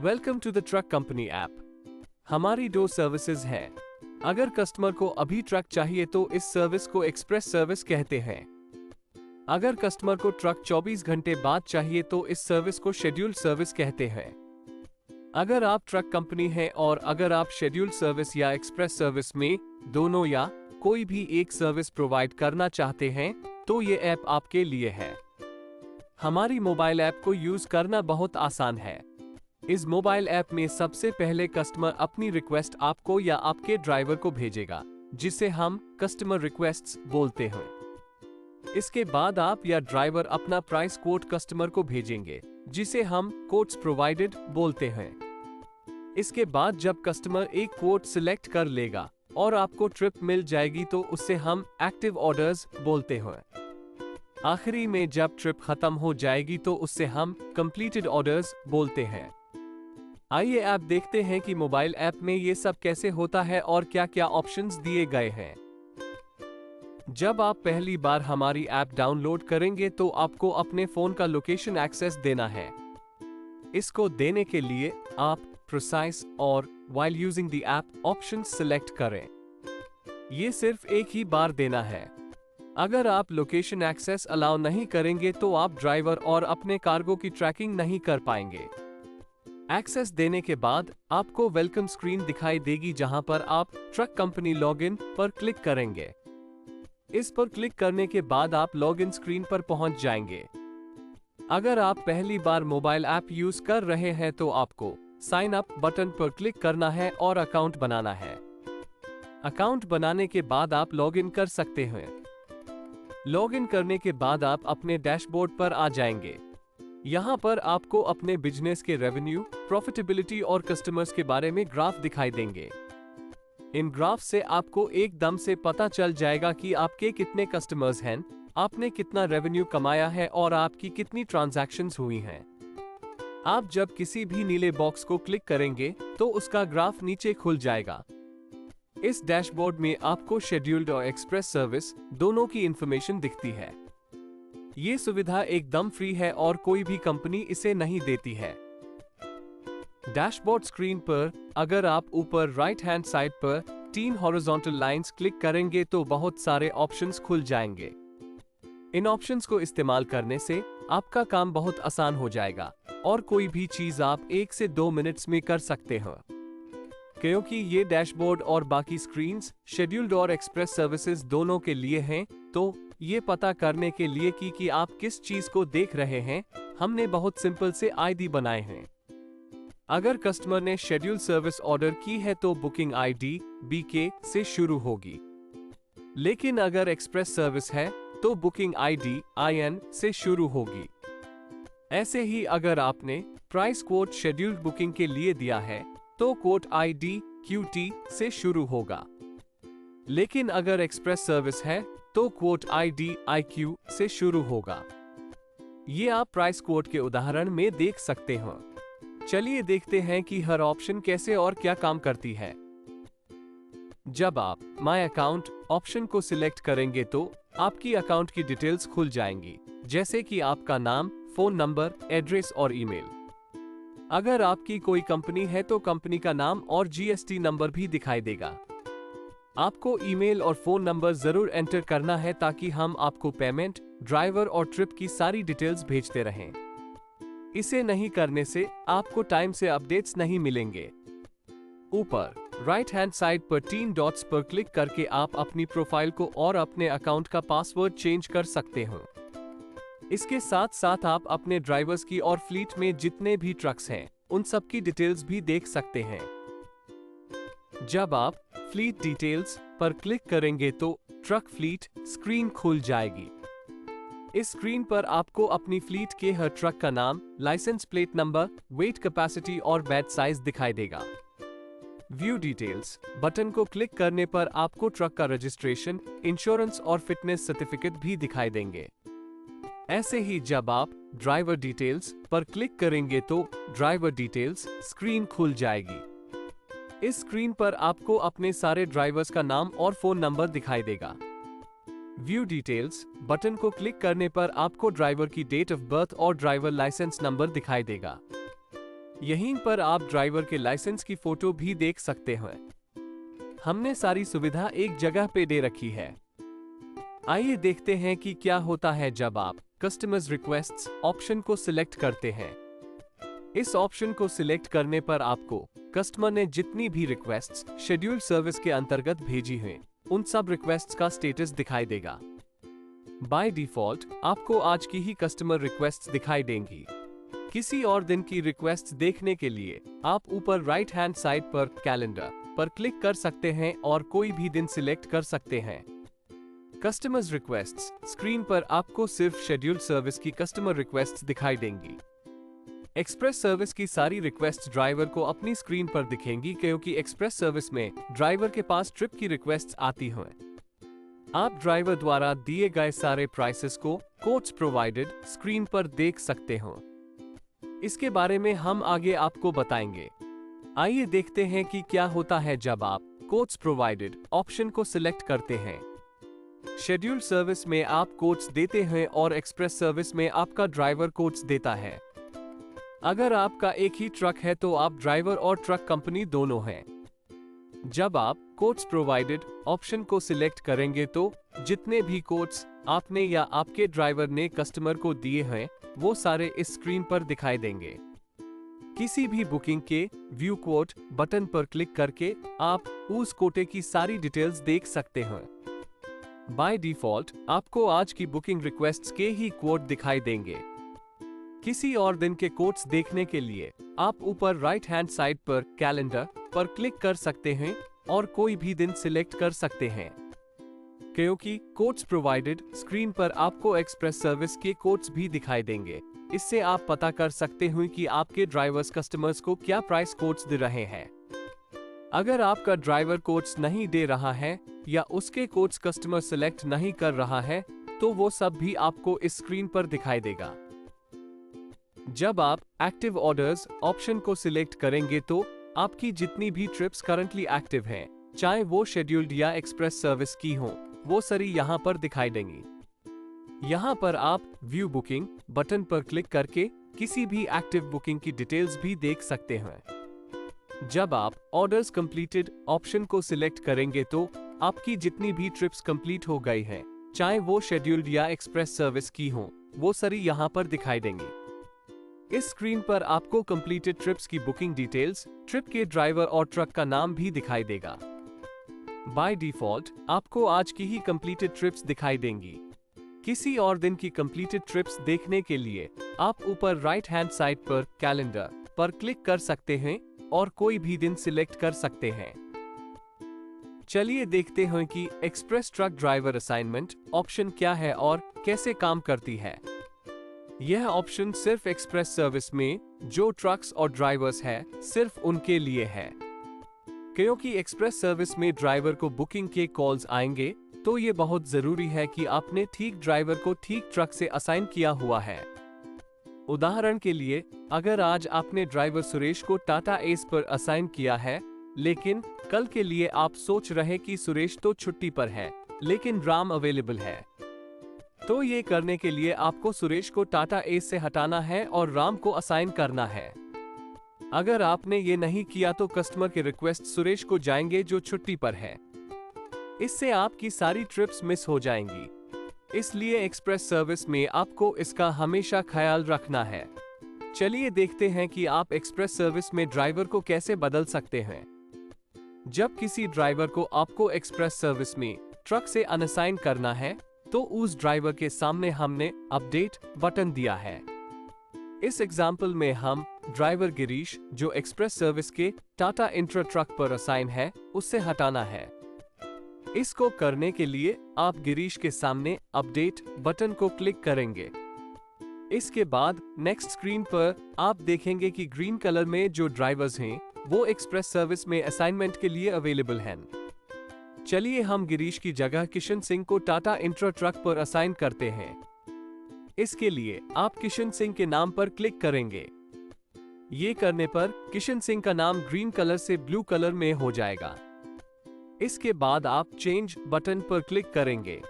Welcome to the truck company app. हमारी दो services हैं। अगर कस्टमर को अभी ट्रक चाहिए तो इस सर्विस को एक्सप्रेस सर्विस कहते हैं। अगर कस्टमर को ट्रक 24 घंटे बाद चाहिए तो इस सर्विस को शेड्यूल्ड सर्विस कहते हैं। अगर आप ट्रक कंपनी हैं और अगर आप शेड्यूल्ड सर्विस या एक्सप्रेस सर्विस में दोनों या कोई भी एक सर्विस प्रोवाइड करना चाहते हैं तो ये ऐप आपके लिए है। हमारी मोबाइल ऐप को यूज करना बहुत आसान है। इस मोबाइल ऐप में सबसे पहले कस्टमर अपनी रिक्वेस्ट आपको या आपके ड्राइवर को भेजेगा, जिसे हम कस्टमर रिक्वेस्ट्स बोलते हैं। इसके बाद आप या ड्राइवर अपना प्राइस कोट कस्टमर को भेजेंगे, जिसे हम कोट्स प्रोवाइडेड बोलते हैं। इसके बाद जब कस्टमर एक कोट सिलेक्ट कर लेगा और आपको ट्रिप मिल जाएगी तो उससे हम एक्टिव ऑर्डर्स बोलते हैं। आखिरी में जब ट्रिप खत्म हो जाएगी तो उससे हम कंप्लीटेड ऑर्डर्स बोलते हैं। आइए आप देखते हैं कि मोबाइल ऐप में ये सब कैसे होता है और क्या क्या ऑप्शंस दिए गए हैं। जब आप पहली बार हमारी ऐप डाउनलोड करेंगे तो आपको अपने फोन का लोकेशन एक्सेस देना है। इसको देने के लिए आप प्रिसाइज और while using the app option select करें। ये सिर्फ एक ही बार देना है। अगर आप लोकेशन एक्सेस अलाउ नहीं करेंगे तो आप ड्राइवर और अपने कार्गो की ट्रैकिंग नहीं कर पाएंगे। एक्सेस देने के बाद आपको वेलकम स्क्रीन दिखाई देगी, जहां पर आप ट्रक कंपनी लॉगिन पर क्लिक करेंगे। इस पर क्लिक करने के बाद आप लॉगिन स्क्रीन पर पहुंच जाएंगे। अगर आप पहली बार मोबाइल ऐप यूज कर रहे हैं तो आपको साइन अप बटन पर क्लिक करना है और अकाउंट बनाना है। अकाउंट बनाने के बाद आप लॉगिन कर सकते हैं। लॉगिन करने के बाद आप अपने डैशबोर्ड पर आ जाएंगे। यहाँ पर आपको अपने बिजनेस के रेवेन्यू, प्रॉफिटेबिलिटी और कस्टमर्स के बारे में ग्राफ दिखाई देंगे। इन ग्राफ से आपको एकदम से पता चल जाएगा कि आपके कितने कस्टमर्स हैं, आपने कितना रेवेन्यू कमाया है और आपकी कितनी ट्रांजैक्शंस हुई हैं। आप जब किसी भी नीले बॉक्स को क्लिक करेंगे तो उसका ग्राफ नीचे खुल जाएगा। इस डैशबोर्ड में आपको शेड्यूल्ड और एक्सप्रेस सर्विस दोनों की इंफॉर्मेशन दिखती है। ये सुविधा एकदम फ्री है और कोई भी कंपनी इसे नहीं देती है। डैशबोर्ड स्क्रीन पर अगर आप ऊपर राइट हैंड साइड पर 3 हॉरिजॉन्टल लाइंस क्लिक करेंगे तो बहुत सारे ऑप्शंस खुल जाएंगे। इन ऑप्शंस को इस्तेमाल करने से आपका काम बहुत आसान हो जाएगा और कोई भी चीज आप 1 से 2 मिनट्स में कर सकते हैं। क्योंकि ये डैशबोर्ड और बाकी स्क्रीन्स शेड्यूल्ड और एक्सप्रेस सर्विसेज दोनों के लिए हैं, तो ये पता करने के लिए कि आप किस चीज को देख रहे हैं, हमने बहुत सिंपल से आईडी बनाए हैं। अगर कस्टमर ने शेड्यूल सर्विस ऑर्डर की है तो बुकिंग आईडी BK से शुरू होगी, लेकिन अगर एक्सप्रेस सर्विस है तो बुकिंग आईडी IN से शुरू होगी। ऐसे ही अगर आपने प्राइस कोट शेड्यूल्ड बुकिंग के लिए दिया है तो कोट आईडी QT से शुरू होगा, लेकिन अगर एक्सप्रेस सर्विस है तो कोट आईडी IQ से शुरू होगा। ये आप प्राइस कोट के उदाहरण में देख सकते हैं। चलिए देखते हैं कि हर ऑप्शन कैसे और क्या काम करती है। जब आप माय अकाउंट ऑप्शन को सिलेक्ट करेंगे तो आपकी अकाउंट की डिटेल्स खुल जाएंगी, जैसे कि आपका नाम, फोन नंबर, एड्रेस और ईमेल। अगर आपकी कोई कंपनी है तो कंपनी का नाम और GST नंबर भी दिखाई देगा। आपको ईमेल और फोन नंबर जरूर एंटर करना है ताकि हम आपको पेमेंट, ड्राइवर और ट्रिप की सारी डिटेल्स भेजते रहें। इसे नहीं करने से आपको टाइम से अपडेट्स नहीं मिलेंगे। ऊपर राइट हैंड साइड पर 3 डॉट्स पर क्लिक करके आप अपनी प्रोफाइल को और अपने अकाउंट का पासवर्ड चेंज कर सकते हैं। इसके साथ साथ आप अपने ड्राइवर्स की और फ्लीट में जितने भी ट्रक्स हैं उन सब की डिटेल्स भी देख सकते हैं। जब आप फ्लीट डिटेल्स पर क्लिक करेंगे तो ट्रक फ्लीट स्क्रीन खुल जाएगी। इस स्क्रीन पर आपको अपनी फ्लीट के हर ट्रक का नाम, license plate number, weight capacity और बैच साइज दिखाई देगा। व्यू डिटेल्स बटन को क्लिक करने पर आपको ट्रक का रजिस्ट्रेशन, इंश्योरेंस और फिटनेस सर्टिफिकेट भी दिखाई देंगे। ऐसे ही जब आप ड्राइवर डिटेल्स पर क्लिक करेंगे तो ड्राइवर डिटेल्स स्क्रीन खुल जाएगी। इस स्क्रीन पर आपको अपने सारे ड्राइवर्स का नाम और फोन नंबर दिखाई देगा। व्यू डिटेल्स बटन को क्लिक करने पर आपको ड्राइवर की डेट ऑफ बर्थ और ड्राइवर लाइसेंस नंबर दिखाई देगा। यहीं पर आप ड्राइवर के लाइसेंस की फोटो भी देख सकते हैं। हमने सारी सुविधा एक जगह पे दे रखी है। आइए देखते हैं कि क्या होता है जब आप कस्टमर्स रिक्वेस्ट्स ऑप्शन को सिलेक्ट करते हैं। इस ऑप्शन को सिलेक्ट करने पर आपको कस्टमर ने जितनी भी रिक्वेस्ट्स शेड्यूल्ड सर्विस के अंतर्गत भेजी हैं, उन सब रिक्वेस्ट्स का स्टेटस दिखाई देगा। बाय डिफॉल्ट आपको आज की ही कस्टमर रिक्वेस्ट्स दिखाई देंगी। किसी और दिन की रिक्वेस्ट्स देखने के लिए आप ऊपर राइट हैंड साइड पर कैलेंडर पर क्लिक कर सकते हैं और कोई भी दिन सिलेक्ट कर सकते हैं। कस्टमर्स रिक्वेस्ट्स स्क्रीन पर आपको सिर्फ शेड्यूल्ड सर्विस की कस्टमर रिक्वेस्ट्स दिखाई देंगी। एक्सप्रेस सर्विस की सारी रिक्वेस्ट ड्राइवर को अपनी स्क्रीन पर दिखेंगी, क्योंकि एक्सप्रेस सर्विस में ड्राइवर के पास ट्रिप की रिक्वेस्ट आती हैं। आप ड्राइवर द्वारा दिए गए सारे प्राइसेस को कोट्स प्रोवाइडेड स्क्रीन पर देख सकते हो। इसके बारे में हम आगे आपको बताएंगे। आइए देखते हैं कि क्या होता है जब आप कोट्स प्रोवाइडेड ऑप्शन को सिलेक्ट करते हैं। शेड्यूल्ड सर्विस में आप कोट्स देते हैं और एक्सप्रेस सर्विस में आपका ड्राइवर कोट्स देता है। अगर आपका एक ही ट्रक है तो आप ड्राइवर और ट्रक कंपनी दोनों हैं। जब आप कोट्स प्रोवाइडेड ऑप्शन को सिलेक्ट करेंगे तो जितने भी कोट्स आपने या आपके ड्राइवर ने कस्टमर को दिए हैं, वो सारे इस स्क्रीन पर दिखाई देंगे। किसी भी बुकिंग के व्यू कोट बटन पर क्लिक करके आप उस कोटे की सारी डिटेल्स देख सकते हैं। बाय डिफॉल्ट आपको आज की बुकिंग रिक्वेस्ट्स के ही कोट दिखाई देंगे। किसी और दिन के कोट्स देखने के लिए आप ऊपर राइट हैंड साइड पर कैलेंडर पर क्लिक कर सकते हैं और कोई भी दिन सिलेक्ट कर सकते हैं। क्योंकि कोट्स प्रोवाइडेड स्क्रीन पर आपको एक्सप्रेस सर्विस के कोट्स भी दिखाई देंगे। इससे आप पता कर सकते हैं कि आपके ड्राइवर्स कस्टमर्स को क्या प्राइस कोट्स दे रहे हैं। अगर आपका ड्राइवर कोट्स नहीं दे रहा है या उसके कोट्स कस्टमर सिलेक्ट नहीं कर रहा है, तो वो सब भी आपको इस स्क्रीन पर दिखाई देगा। जब आप एक्टिव ऑर्डर्स ऑप्शन को सिलेक्ट करेंगे तो आपकी जितनी भी ट्रिप्स करंटली एक्टिव हैं, चाहे वो शेड्यूल्ड या एक्सप्रेस सर्विस की हो, वो सारी यहाँ पर दिखाई देंगी। यहाँ पर आप व्यू बुकिंग बटन पर क्लिक करके किसी भी एक्टिव बुकिंग की डिटेल्स भी देख सकते हैं। जब आप ऑर्डर्स कंप्लीटेड ऑप्शन को सिलेक्ट करेंगे तो आपकी जितनी भी ट्रिप्स कंप्लीट हो गई हैं, चाहे वो शेड्यूल्ड या एक्सप्रेस सर्विस की हो, वो सारी यहाँ पर दिखाई देंगी। इस स्क्रीन पर आपको कंप्लीटेड ट्रिप्स की बुकिंग डिटेल्स, ट्रिप के ड्राइवर और ट्रक का नाम भी दिखाई देगा। बाय डिफॉल्ट आपको आज की ही कंप्लीटेड ट्रिप्स दिखाई देंगी। किसी और दिन की कंप्लीटेड ट्रिप्स देखने के लिए आप ऊपर राइट हैंड साइड पर कैलेंडर पर क्लिक कर सकते हैं और कोई भी दिन सिलेक्ट कर सकते हैं। चलिए देखते हैं कि express truck driver assignment option क्या है और कैसे काम करती है। यह ऑप्शन सिर्फ एक्सप्रेस सर्विस में जो ट्रक्स और ड्राइवर्स है, सिर्फ उनके लिए है। क्योंकि एक्सप्रेस सर्विस में ड्राइवर को बुकिंग के कॉल्स आएंगे, तो ये बहुत जरूरी है कि आपने ठीक ड्राइवर को ठीक ट्रक से असाइन किया हुआ है। उदाहरण के लिए, अगर आज आपने ड्राइवर सुरेश को टाटा एस पर असाइन किया है, लेकिन कल के लिए आप सोच रहे कि सुरेश तो छुट्टी पर है लेकिन राम अवेलेबल है, तो ये करने के लिए आपको सुरेश को टाटा एस से हटाना है और राम को असाइन करना है। अगर आपने ये नहीं किया तो कस्टमर के रिक्वेस्ट सुरेश को जाएंगे जो छुट्टी पर है। इससे आपकी सारी ट्रिप्स मिस हो जाएंगी। इसलिए एक्सप्रेस सर्विस में आपको इसका हमेशा ख्याल रखना है। चलिए देखते हैं कि आप एक्सप्रेस सर्विस में ड्राइवर को कैसे बदल सकते हैं। जब किसी ड्राइवर को आपको एक्सप्रेस सर्विस में ट्रक से अनअसाइन करना है, तो उस ड्राइवर के सामने हमने अपडेट बटन दिया है। इस एग्जाम्पल में हम ड्राइवर गिरीश, जो एक्सप्रेस सर्विस के टाटा इंट्रा ट्रक पर असाइन है, उससे हटाना है। इसको करने के लिए आप गिरीश के सामने अपडेट बटन को क्लिक करेंगे। इसके बाद नेक्स्ट स्क्रीन पर आप देखेंगे कि ग्रीन कलर में जो ड्राइवर्स हैं, वो एक्सप्रेस सर्विस में असाइनमेंट के लिए अवेलेबल हैं। चलिए हम गिरीश की जगह किशन सिंह को टाटा इंट्रा ट्रक पर असाइन करते हैं। इसके लिए आप किशन सिंह के नाम पर क्लिक करेंगे। ये करने पर किशन सिंह का नाम ग्रीन कलर से ब्लू कलर में हो जाएगा। इसके बाद आप चेंज बटन पर क्लिक करेंगे।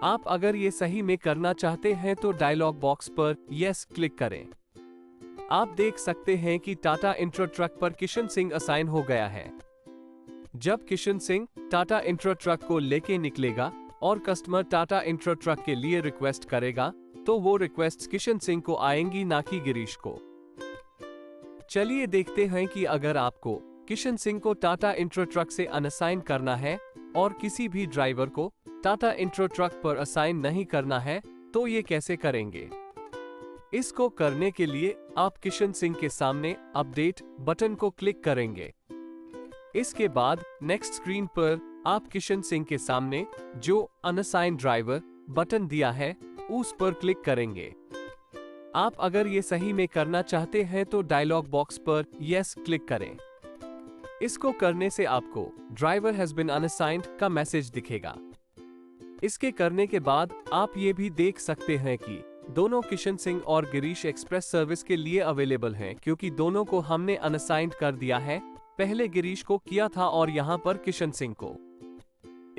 आप अगर ये सही में करना चाहते हैं तो डायलॉग बॉक्स पर यस क्लिक करें। आप देख सकते हैं कि टाटा इंट्रा ट्रक पर किशन सिंह असाइन हो गया है। जब किशन सिंह टाटा इंट्रा ट्रक को लेके निकलेगा और कस्टमर टाटा इंट्रा ट्रक के लिए रिक्वेस्ट करेगा तो वो रिक्वेस्ट किशन सिंह को आएंगी, ना कि गिरीश को। चलिए देखते हैं कि अगर आपको किशन सिंह को टाटा इंट्रा ट्रक से अनअसाइन करना है और किसी भी ड्राइवर को टाटा इंट्रा ट्रक पर असाइन नहीं करना है तो ये कैसे करेंगे। इसको करने के लिए आप किशन सिंह के सामने अपडेट बटन को क्लिक करेंगे। इसके बाद नेक्स्ट स्क्रीन पर आप किशन सिंह के सामने जो अनअसाइन ड्राइवर बटन दिया है उस पर क्लिक करेंगे। आप अगर ये सही में करना चाहते हैं तो डायलॉग बॉक्स पर यस क्लिक करें। इसको करने से आपको ड्राइवर हैज बीन अनअसाइन्ड का मैसेज दिखेगा। इसके करने के बाद आप ये भी देख सकते हैं कि दोनों किशन सिंह और गिरीश एक्सप्रेस सर्विस के लिए अवेलेबल हैं, क्योंकि दोनों को हमने अनअसाइन्ड कर दिया है। पहले गिरीश को किया था और यहाँ पर किशन सिंह को।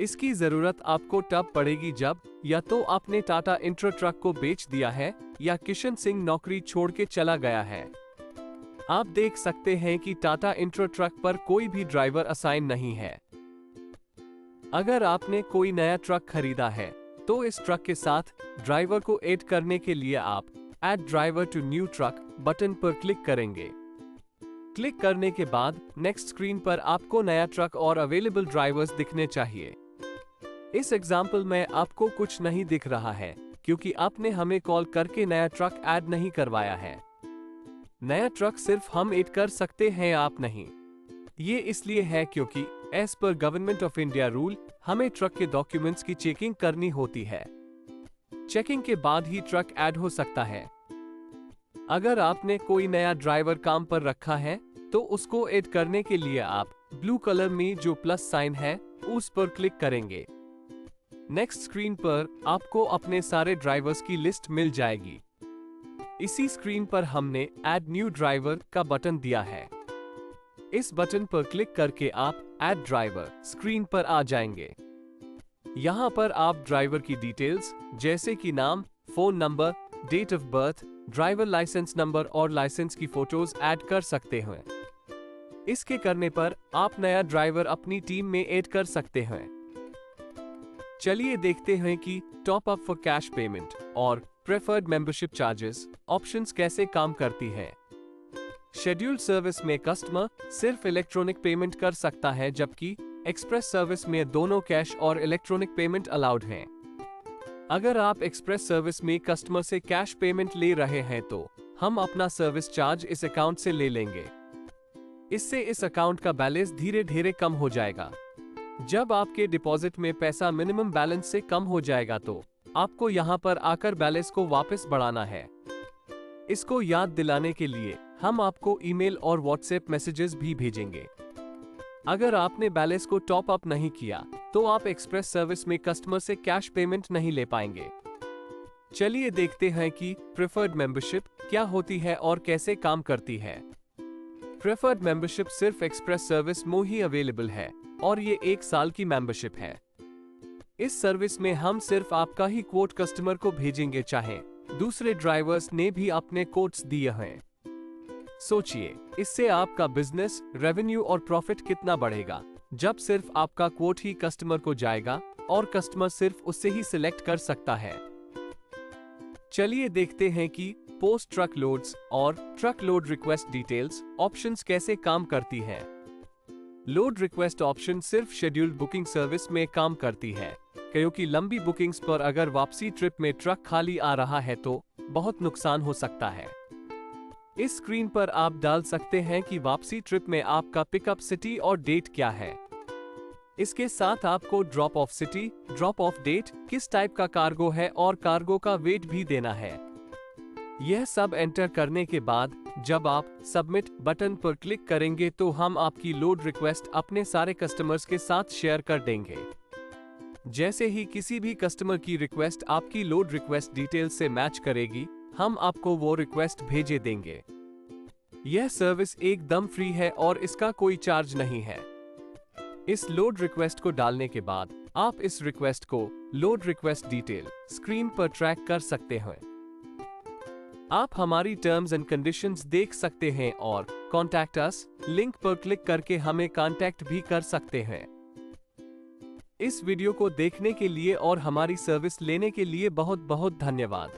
इसकी जरूरत आपको तब पड़ेगी जब या तो आपने टाटा इंट्रा ट्रक को बेच दिया है या किशन सिंह नौकरी छोड़ के चला गया है। आप देख सकते हैं कि टाटा इंट्रा ट्रक पर कोई भी ड्राइवर असाइन नहीं है। अगर आपने कोई नया ट्रक खरीदा है तो इस ट्रक के साथ ड्राइवर को ऐड करने के लिए आप add driver to new truck button पर क्लिक करेंगे। क्लिक करने के बाद नेक्स्ट स्क्रीन पर आपको नया ट्रक और अवेलेबल ड्राइवर्स दिखने चाहिए। इस एग्जाम्पल में आपको कुछ नहीं दिख रहा है क्योंकि आपने हमें कॉल करके नया ट्रक ऐड नहीं करवाया है। नया ट्रक सिर्फ हम ऐड कर सकते हैं, आप नहीं। ये इसलिए है क्योंकि as per government of India rule हमें ट्रक के डॉक्यूमेंट्स की चेकिंग करनी होती है। चेकिंग के बाद ही ट्रक ऐड हो सकता है। अगर आपने कोई नया ड्राइवर काम पर रखा है तो उसको ऐड करने के लिए आप ब्लू कलर में जो प्लस साइन है उस पर क्लिक करेंगे। नेक्स्ट स्क्रीन पर आपको अपने सारे ड्राइवर्स की लिस्ट मिल जाएगी। इसी स्क्रीन पर हमने ऐड न्यू ड्राइवर का बटन दिया है। इस बटन पर क्लिक करके आप ऐड ड्राइवर स्क्रीन पर आ जाएंगे। यहाँ पर आप ड्राइवर की डिटेल्स जैसे कि नाम, phone number, date of birth, driver license number और लाइसेंस की फोटोज ऐड कर सकते हैं। इसके करने पर आप नया ड्राइवर अपनी टीम में ऐड कर सकते हैं। चलिए देखते हैं कि top up for cash payment और प्रेफर्ड मेंबरशिप चार्जेस ऑप्शंस कैसे काम करती है। शेड्यूल्ड सर्विस में कस्टमर सिर्फ इलेक्ट्रॉनिक पेमेंट कर सकता है, जबकि एक्सप्रेस सर्विस में दोनों कैश और इलेक्ट्रॉनिक पेमेंट अलाउड हैं। अगर आप एक्सप्रेस सर्विस में कस्टमर से कैश पेमेंट ले रहे हैं तो हम अपना सर्विस चार्ज इस अकाउंट से ले लेंगे। इससे इस अकाउंट का बैलेंस धीरे धीरे कम हो जाएगा। जब आपके डिपॉजिट में पैसा मिनिमम बैलेंस से कम हो जाएगा तो आपको यहाँ पर आकर बैलेंस को वापस बढ़ाना है। इसको याद दिलाने के लिए हम आपको ईमेल और व्हाट्सएप मैसेजेस भी भेजेंगे। अगर आपने बैलेंस को टॉप अप नहीं किया तो आप एक्सप्रेस सर्विस में कस्टमर से कैश पेमेंट नहीं ले पाएंगे। चलिए देखते हैं कि प्रेफर्ड मेंबरशिप क्या होती है और कैसे काम करती है। प्रेफर्ड मेंबरशिप सिर्फ एक्सप्रेस सर्विस में ही अवेलेबल है और ये 1 साल की मेंबरशिप है। इस सर्विस में हम सिर्फ आपका ही कोट कस्टमर को भेजेंगे, चाहे दूसरे ड्राइवर्स ने भी अपने कोट्स दिए हैं। सोचिए, इससे आपका बिजनेस, रेवेन्यू और प्रॉफिट कितना बढ़ेगा जब सिर्फ आपका कोट ही कस्टमर को जाएगा और कस्टमर सिर्फ उससे ही सिलेक्ट कर सकता है। चलिए देखते हैं कि पोस्ट ट्रक लोड्स और truck load request details options कैसे काम करती है। लोड रिक्वेस्ट ऑप्शन सिर्फ शेड्यूल्ड बुकिंग सर्विस में काम करती है, क्योंकि लंबी बुकिंग्स पर अगर वापसी ट्रिप में ट्रक खाली आ रहा है तो बहुत नुकसान हो सकता है। इस स्क्रीन पर आप डाल सकते हैं कि वापसी ट्रिप में आपका पिकअप सिटी और डेट क्या है। इसके साथ आपको drop off city, drop off date, किस टाइप का कार्गो है और कार्गो का वेट भी देना है। यह सब एंटर करने के बाद जब आप सबमिट बटन पर क्लिक करेंगे तो हम आपकी लोड रिक्वेस्ट अपने सारे कस्टमर्स के साथ शेयर कर देंगे। जैसे ही किसी भी कस्टमर की रिक्वेस्ट आपकी लोड रिक्वेस्ट डिटेल से मैच करेगी, हम आपको वो रिक्वेस्ट भेजे देंगे। यह सर्विस एकदम फ्री है और इसका कोई चार्ज नहीं है। इस लोड रिक्वेस्ट को डालने के बाद आप इस रिक्वेस्ट को लोड रिक्वेस्ट डिटेल स्क्रीन पर ट्रैक कर सकते हैं। आप हमारी टर्म्स एंड कंडीशंस देख सकते हैं और कॉन्टैक्ट अस लिंक पर क्लिक करके हमें कांटेक्ट भी कर सकते हैं। इस वीडियो को देखने के लिए और हमारी सर्विस लेने के लिए बहुत बहुत धन्यवाद।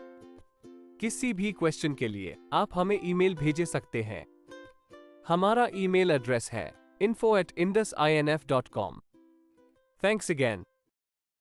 किसी भी क्वेश्चन के लिए आप हमें ईमेल भेज सकते हैं। हमारा ईमेल एड्रेस है info@indusinf.com। Thanks again.